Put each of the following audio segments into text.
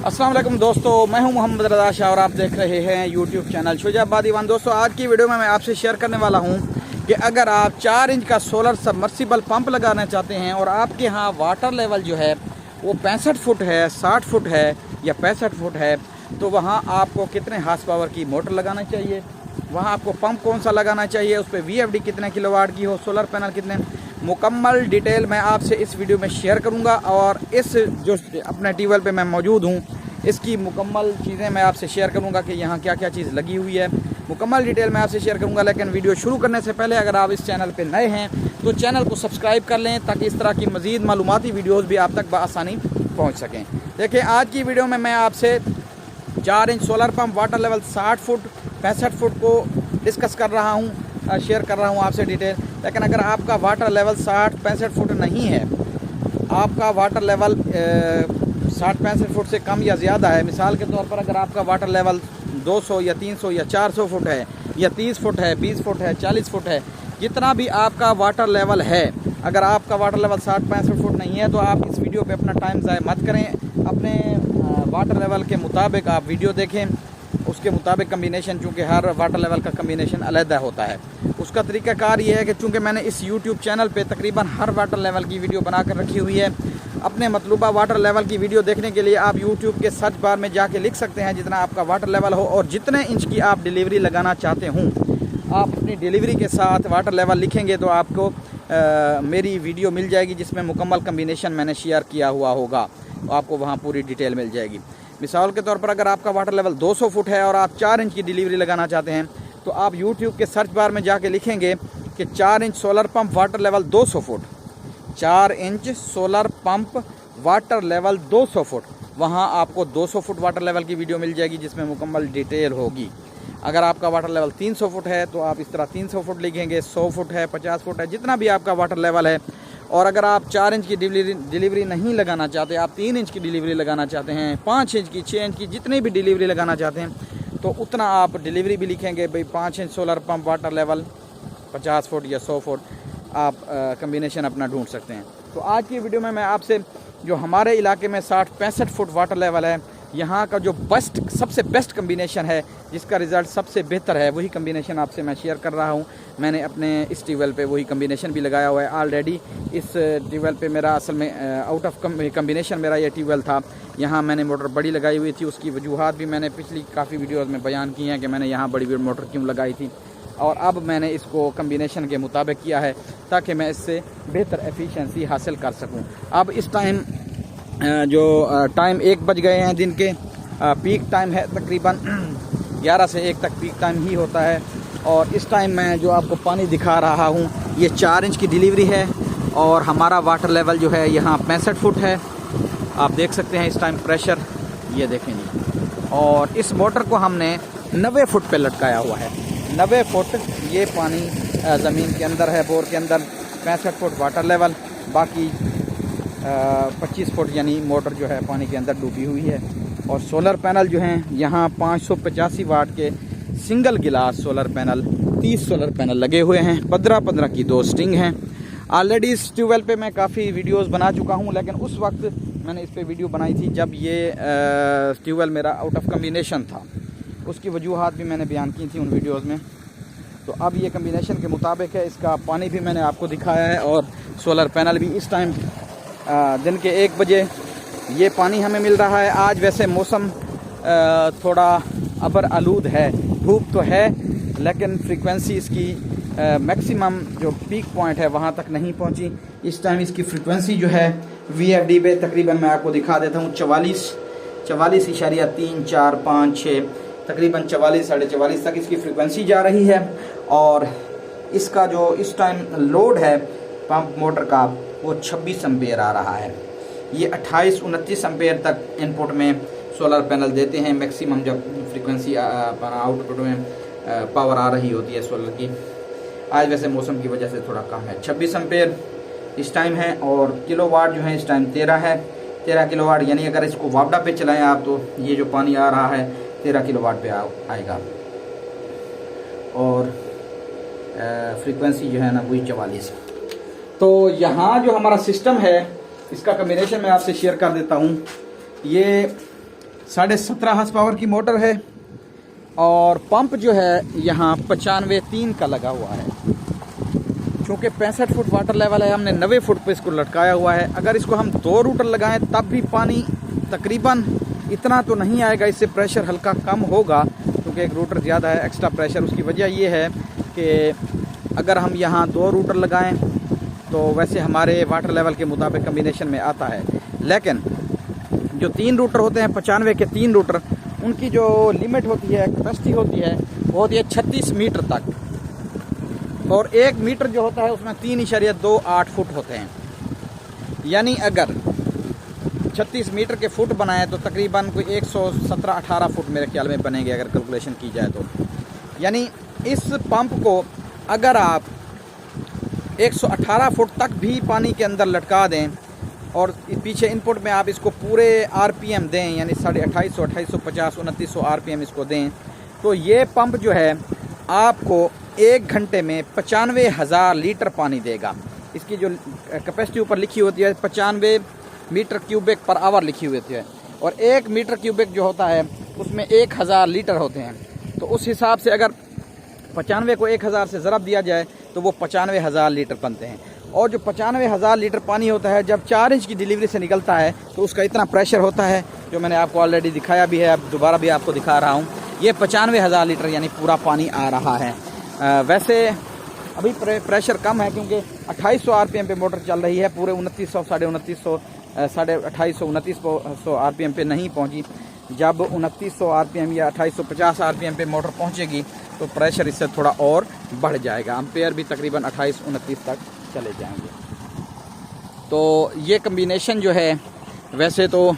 अस्सलाम वालेकुम दोस्तों, मैं हूं मोहम्मद रज़ा शाह और आप देख रहे हैं यूट्यूब चैनल शुजाबाद ईवान। दोस्तों, आज की वीडियो में मैं आपसे शेयर करने वाला हूं कि अगर आप 4 इंच का सोलर सबमर्सिबल पंप लगाना चाहते हैं और आपके यहाँ वाटर लेवल जो है वो 65 फुट है, 60 फुट है या 65 फुट है, तो वहाँ आपको कितने हार्स पावर की मोटर लगाना चाहिए, वहाँ आपको पंप कौन सा लगाना चाहिए, उस पर VFD कितने किलोवाट की हो, सोलर पैनल कितने, मुकम्मल डिटेल मैं आपसे इस वीडियो में शेयर करूंगा। और इस जो अपने ट्यूबवेल पे मैं मौजूद हूँ इसकी मुकम्मल चीज़ें मैं आपसे शेयर करूंगा कि यहाँ क्या क्या चीज़ लगी हुई है, मुकम्मल डिटेल मैं आपसे शेयर करूंगा। लेकिन वीडियो शुरू करने से पहले अगर आप इस चैनल पे नए हैं तो चैनल को सब्सक्राइब कर लें ताकि इस तरह की मज़ीद मालूमाती वीडियोज़ भी आप तक बआसानी पहुँच सकें। देखिए, आज की वीडियो में मैं आपसे 4 inch solar pump water level 60 foot 65 foot को डिस्कस कर रहा हूँ, शेयर कर रहा हूँ आपसे डिटेल। लेकिन अगर आपका वाटर लेवल 60-65 फुट नहीं है, आपका वाटर लेवल 60-65 फुट से कम या ज़्यादा है, मिसाल के तौर पर अगर आपका वाटर लेवल 200 या 300 या 400 फुट है या 30 फुट है, 20 फुट है, 40 फुट है, जितना भी आपका वाटर लेवल है, अगर आपका वाटर लेवल 60-65 फुट नहीं है तो आप इस वीडियो पे अपना टाइम ज़ाया मत करें। अपने वाटर लेवल के मुताबिक आप वीडियो देखें, उसके मुताबिक कम्बिनेशन, चूँकि हर वाटर लेवल का कम्बिनेशन अलहदा होता है। उसका तरीक़ाकार ये है कि चूँकि मैंने इस यूट्यूब चैनल पे तकरीबन हर वाटर लेवल की वीडियो बना कर रखी हुई है। अपने मतलूबा वाटर लेवल की वीडियो देखने के लिए आप यूट्यूब के सर्च बार में जाके लिख सकते हैं जितना आपका वाटर लेवल हो और जितने इंच की आप डिलीवरी लगाना चाहते हों, आप अपनी डिलीवरी के साथ वाटर लेवल लिखेंगे तो आपको मेरी वीडियो मिल जाएगी जिसमें मुकम्मल कम्बिनेशन मैंने शेयर किया हुआ होगा, आपको वहाँ पूरी डिटेल मिल जाएगी। मिसाल के तौर पर अगर आपका वाटर लेवल 200 फुट है और आप 4 इंच की डिलीवरी लगाना चाहते हैं तो आप यूट्यूब के सर्च बार में जाके लिखेंगे कि 4 inch solar pump water level 200 foot, 4 inch solar pump water level 200 foot, वहाँ आपको 200 फुट वाटर लेवल की वीडियो मिल जाएगी जिसमें मुकम्मल डिटेल होगी। अगर आपका वाटर लेवल 300 फुट है तो आप इस तरह 300 फुट लिखेंगे, 100 फुट है, 50 फुट है, जितना भी आपका वाटर लेवल है। और अगर आप 4 इंच की डिलीवरी नहीं लगाना चाहते, आप 3 इंच की डिलीवरी लगाना चाहते हैं, 5 इंच की, 6 इंच की, जितनी भी डिलीवरी लगाना चाहते हैं तो उतना आप डिलीवरी भी लिखेंगे। भाई 5 inch solar pump water level 50 foot या 100 फुट आप कम्बिनेशन अपना ढूंढ सकते हैं। तो आज की वीडियो में मैं आपसे जो हमारे इलाके में 60-65 फुट वाटर लेवल है, यहाँ का जो सबसे बेस्ट कम्बिनेशन है, जिसका रिज़ल्ट सबसे बेहतर है, वही कम्बिनेशन आपसे मैं शेयर कर रहा हूँ। मैंने अपने इस ट्यूबवेल पे वही कम्बिनेशन भी लगाया हुआ है ऑलरेडी। इस ट्यूबवेल पे मेरा असल में आउट ऑफ कम्बिनेशन मेरा ये ट्यूबवेल था। यहाँ मैंने मोटर बड़ी लगाई हुई थी, उसकी वजूहात भी मैंने पिछली काफ़ी वीडियोज़ में बयान की हैं कि मैंने यहाँ बड़ी मोटर क्यों लगाई थी, और अब मैंने इसको कम्बिनेशन के मुताबिक किया है ताकि मैं इससे बेहतर एफिशिएंसी हासिल कर सकूँ। अब इस टाइम जो टाइम 1 बज गए हैं दिन के, पीक टाइम है तकरीबन 11 से 1 तक पीक टाइम ही होता है। और इस टाइम मैं जो आपको पानी दिखा रहा हूँ ये 4 इंच की डिलीवरी है और हमारा वाटर लेवल जो है यहाँ 65 फुट है। आप देख सकते हैं इस टाइम प्रेशर, ये देखेंगे। और इस मोटर को हमने 90 फुट पे लटकाया हुआ है। 90 फुट ये पानी ज़मीन के अंदर है, बोर के अंदर, 65 फुट वाटर लेवल, बाकी 25 फुट यानी मोटर जो है पानी के अंदर डूबी हुई है। और सोलर पैनल जो हैं यहाँ 585 वाट के सिंगल गिलास सोलर पैनल, 30 सोलर पैनल लगे हुए हैं, 15-15 की 2 स्टिंग हैं। ऑलरेडी इस ट्यूबवेल पे मैं काफ़ी वीडियोस बना चुका हूँ, लेकिन उस वक्त मैंने इस पे वीडियो बनाई थी जब ये ट्यूबवेल मेरा आउट ऑफ कम्बिनेशन था, उसकी वजूहात भी मैंने बयान की थी उन वीडियोज़ में। तो अब ये कम्बिनेशन के मुताबिक है, इसका पानी भी मैंने आपको दिखाया है और सोलर पैनल भी। इस टाइम दिन के 1 बजे ये पानी हमें मिल रहा है। आज वैसे मौसम थोड़ा अबर आलूद है, धूप तो है, लेकिन फ्रीक्वेंसी इसकी मैक्सिमम जो पीक पॉइंट है वहाँ तक नहीं पहुँची। इस टाइम इसकी फ्रीक्वेंसी जो है VFD पे तकरीबन मैं आपको दिखा देता हूँ 44.3, 4, 5, 6, तकरीबन 44, 44.5 तक इसकी फ्रीक्वेंसी जा रही है। और इसका जो इस टाइम लोड है पंप मोटर का वो 26 एम्पेयर आ रहा है। ये 28-29 एम्पेयर तक इनपुट में सोलर पैनल देते हैं मैक्सिमम, जब फ्रीक्वेंसी आउटपुट में पावर आ रही होती है सोलर की। आज वैसे मौसम की वजह से थोड़ा कम है, 26 एम्पेयर इस टाइम है। और किलोवाट जो है इस टाइम 13 है, 13 किलोवाट, यानी अगर इसको वापडा पे चलाएं आप तो ये जो पानी आ रहा है 13 किलोवाट पे आएगा। और फ्रीक्वेंसी जो है ना वही 44। तो यहाँ जो हमारा सिस्टम है इसका कम्बिनेशन मैं आपसे शेयर कर देता हूँ। ये 17.5 हार्स पावर की मोटर है और पंप जो है यहाँ 95.3 का लगा हुआ है। चूँकि 65 फुट वाटर लेवल है, हमने 90 फुट पे इसको लटकाया हुआ है। अगर इसको हम 2 रूटर लगाएं तब भी पानी तकरीबन इतना तो नहीं आएगा, इससे प्रेशर हल्का कम होगा क्योंकि एक रूटर ज़्यादा है, एक्स्ट्रा प्रेशर। उसकी वजह ये है कि अगर हम यहाँ 2 रूटर लगाएं तो वैसे हमारे वाटर लेवल के मुताबिक कम्बिनेशन में आता है, लेकिन जो 3 रूटर होते हैं 95 के 3 रूटर, उनकी जो लिमिट होती है, कैपेसिटी होती है, वो होती है 36 मीटर तक और 1 मीटर जो होता है उसमें 3.28 फुट होते हैं। यानी अगर 36 मीटर के फुट बनाए तो तकरीबन कोई 117-18 फुट मेरे ख्याल में बनेंगे अगर कैलकुलेशन की जाए तो। यानी इस पंप को अगर आप 118 फुट तक भी पानी के अंदर लटका दें और पीछे इनपुट में आप इसको पूरे आरपीएम दें, यानी 2850, 2850, 2900 आरपीएम इसको दें, तो ये पंप जो है आपको 1 घंटे में 95,000 लीटर पानी देगा। इसकी जो कैपेसिटी ऊपर लिखी होती है 95 मीटर क्यूबिक पर आवर लिखी होती है और 1 मीटर क्यूबिक जो होता है उसमें 1000 लीटर होते हैं। तो उस हिसाब से अगर 95 को 1000 से ज़रब दिया जाए तो वो 95,000 लीटर बनते हैं। और जो 95,000 लीटर पानी होता है जब 4 इंच की डिलीवरी से निकलता है तो उसका इतना प्रेशर होता है जो मैंने आपको ऑलरेडी दिखाया भी है, अब दोबारा भी आपको दिखा रहा हूँ। ये 95,000 लीटर यानी पूरा पानी आ रहा है। वैसे अभी प्रेशर कम है क्योंकि 2800 आरपीएम पे मोटर चल रही है, पूरे 2900, 2950, 2850, 2900 आरपीएम पे नहीं पहुँची। जब 2900 आरपीएम या 2850 आरपीएम पे मोटर पहुँचेगी तो प्रेशर इससे थोड़ा और बढ़ जाएगा, एम्पेयर भी तकरीबन 28-29 तक चले जाएंगे। तो ये कम्बिनेशन जो है, वैसे तो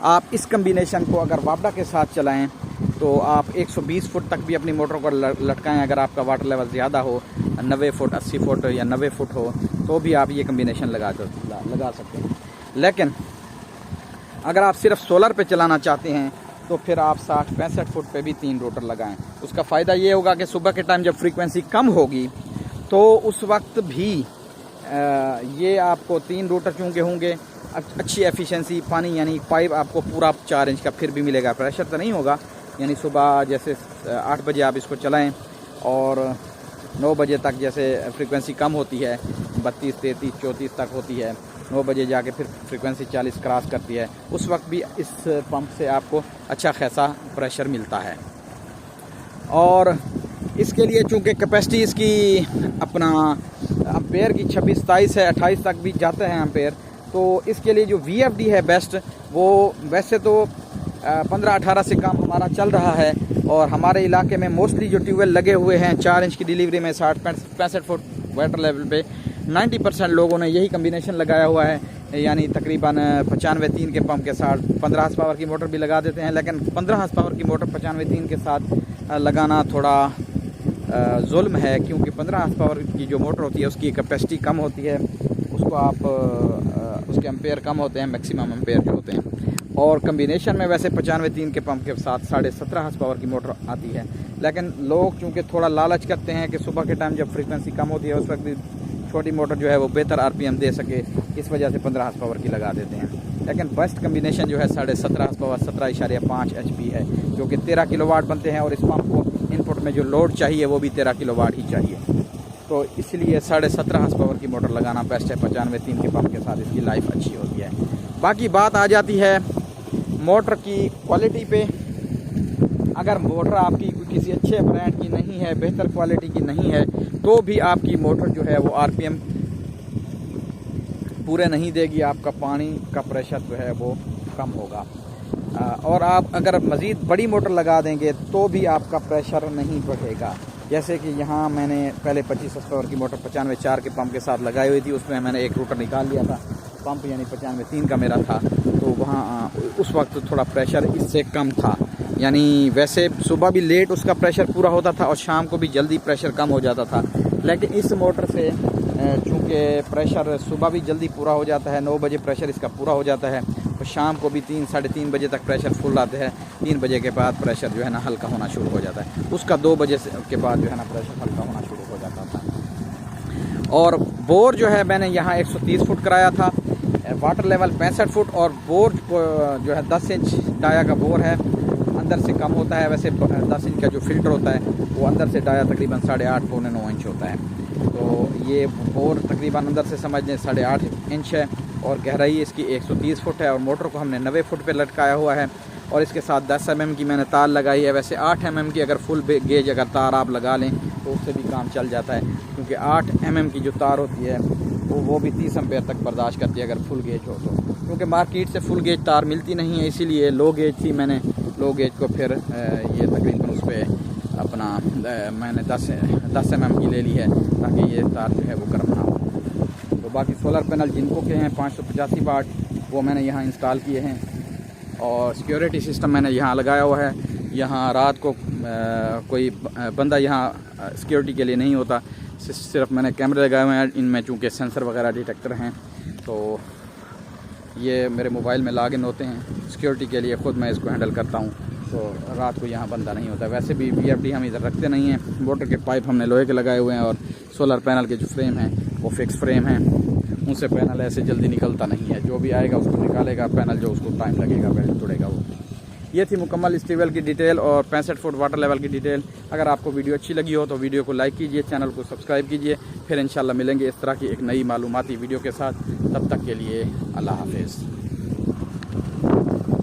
आप इस कम्बिनेशन को अगर वापडा के साथ चलाएं तो आप 120 फुट तक भी अपनी मोटर को लटकाएं। अगर आपका वाटर लेवल ज़्यादा हो, 90 फुट, 80 फुट या 90 फुट हो, तो भी आप ये कम्बिनेशन लगा सकते हैं। लेकिन अगर आप सिर्फ सोलर पे चलाना चाहते हैं तो फिर आप 60-65 फुट पे भी 3 रोटर लगाएं। उसका फ़ायदा ये होगा कि सुबह के टाइम जब फ्रीक्वेंसी कम होगी तो उस वक्त भी ये आपको 3 रोटर चूँकि होंगे, अच्छी एफिशिएंसी पानी, यानी पाइप आपको पूरा 4 इंच का फिर भी मिलेगा। प्रेशर तो नहीं होगा, यानी सुबह जैसे 8 बजे आप इसको चलाएं और 9 बजे तक जैसे फ्रीक्वेंसी कम होती है, 32, 33, 34 तक होती है, 9 बजे जाके फिर फ्रीक्वेंसी 40 क्रॉस करती है, उस वक्त भी इस पंप से आपको अच्छा खासा प्रेशर मिलता है। और इसके लिए चूँकि कैपेसिटी इसकी अपना एम्पेयर की 26-27 है, 28 तक भी जाते हैं एम्पेयर, तो इसके लिए जो VFD है बेस्ट, वो वैसे तो 15-18 से काम हमारा चल रहा है और हमारे इलाके में मोस्टली जो ट्यूबवेल लगे हुए हैं 4 इंच की डिलीवरी में 60-65 फुट वाटर लेवल पे 90% लोगों ने यही कम्बिनेशन लगाया हुआ है। यानी तकरीबन 95-3 के पंप के साथ 15 हार्स पावर की मोटर भी लगा देते हैं, लेकिन 15 हार्स पावर की मोटर 95-3 के साथ लगाना थोड़ा जुल्म है, क्योंकि 15 हार्स पावर की जो मोटर होती है उसकी कैपेसिटी कम होती है, उसको आप उसके एम्पेयर कम होते हैं, मैक्सिमम एम्पेयर जो होते हैं। और कम्बिनेशन में वैसे 95-3 के पंप के साथ 17.5 हार्स पावर की मोटर आती है, लेकिन लोग चूँकि थोड़ा लालच करते हैं कि सुबह के टाइम जब फ्रीक्वेंसी कम होती है उस वक्त भी छोटी मोटर जो है वो बेहतर आरपीएम दे सके, इस वजह से 15 हार्स पावर की लगा देते हैं। लेकिन बेस्ट कम्बिनेशन जो है 17.5 हार्स पावर 17.5 HP है, जो कि 13 किलोवाट बनते हैं और इस पंप को इनपुट में जो लोड चाहिए वो भी 13 किलोवाट ही चाहिए। तो इसलिए 17.5 हार्स पावर की मोटर लगाना बेस्ट है। 95-3 के पंप के साथ इसकी लाइफ अच्छी होती है। बाकी बात आ जाती है मोटर की क्वालिटी पे। अगर मोटर आपकी किसी अच्छे ब्रांड की नहीं है, बेहतर क्वालिटी की नहीं है, तो भी आपकी मोटर जो है वो आरपीएम पूरे नहीं देगी, आपका पानी का प्रेशर जो है वो कम होगा। और आप अगर मज़ीद बड़ी मोटर लगा देंगे तो भी आपका प्रेशर नहीं बढ़ेगा। जैसे कि यहाँ मैंने पहले 25 हार्स पावर की मोटर 95-4 के पंप के साथ लगाई हुई थी, उसमें मैंने एक रूटर निकाल लिया था, पंप यानी 95-3 का मेरा था, तो वहाँ उस वक्त थोड़ा प्रेशर इससे कम था। यानी वैसे सुबह भी लेट उसका प्रेशर पूरा होता था और शाम को भी जल्दी प्रेशर कम हो जाता था, लेकिन इस मोटर से चूँकि प्रेशर सुबह भी जल्दी पूरा हो जाता है, 9 बजे प्रेशर इसका पूरा हो जाता है और शाम को भी 3-3:30 बजे तक प्रेशर फुल आते हैं। 3 बजे के बाद प्रेशर जो है ना हल्का होना शुरू हो जाता है, उसका 2 बजे के बाद जो है ना प्रेशर हल्का होना शुरू हो जाता था। और बोर जो है मैंने यहाँ 130 फुट कराया था, वाटर लेवल 65 फुट और बोर जो है 10 इंच डाया का बोर है, अंदर से कम होता है। वैसे 10 इंच का जो फिल्टर होता है वो अंदर से डाया तकरीबन 8.5 पौने 9 इंच होता है। तो ये बोर तकरीबन अंदर से समझ लें 8.5 इंच है और गहराई इसकी 130 फुट है और मोटर को हमने 90 फुट पे लटकाया हुआ है और इसके साथ 10 mm की मैंने तार लगाई है। वैसे 8 mm की अगर फुल गेज अगर तार आप लगा लें तो उससे भी काम चल जाता है, क्योंकि 8 mm की जो तार होती है वो भी 30 एम्पेयर तक बर्दाश्त करती है अगर फुल गेज हो तो। क्योंकि मार्केट से फुल गेज तार मिलती नहीं है, इसीलिए लो गेज थी, मैंने लो गेज को फिर ये तकरीबन उस पर अपना मैंने 10 mm की ले ली है ताकि ये तार जो है वो गर्म ना हो। तो बाकी सोलर पैनल जिनको के हैं 585 वाट वो मैंने यहाँ इंस्टॉल किए हैं और सिक्योरिटी सिस्टम मैंने यहाँ लगाया हुआ है। यहाँ रात को कोई बंदा यहाँ सिक्योरिटी के लिए नहीं होता, सिर्फ मैंने कैमरे लगाए हुए हैं इनमें, चूँकि सेंसर वगैरह डिटेक्टर हैं तो ये मेरे मोबाइल में लॉगिन होते हैं सिक्योरिटी के लिए, ख़ुद मैं इसको हैंडल करता हूँ। तो रात को यहाँ बंदा नहीं होता। वैसे भी VFD हम इधर रखते नहीं हैं, मोटर के पाइप हमने लोहे के लगाए हुए हैं और सोलर पैनल के जो फ्रेम हैं वो फिक्स फ्रेम हैं, उनसे पैनल ऐसे जल्दी निकलता नहीं है। जो भी आएगा उसको निकालेगा पैनल, जो उसको टाइम लगेगा बेल्ट जुड़ेगा वो। ये थी मुकम्मल इस ट्यूबवेल की डिटेल और 65 फुट वाटर लेवल की डिटेल। अगर आपको वीडियो अच्छी लगी हो तो वीडियो को लाइक कीजिए, चैनल को सब्सक्राइब कीजिए। फिर इंशाल्लाह मिलेंगे इस तरह की एक नई मालूमाती वीडियो के साथ। तब तक के लिए अल्लाह हाफिज़।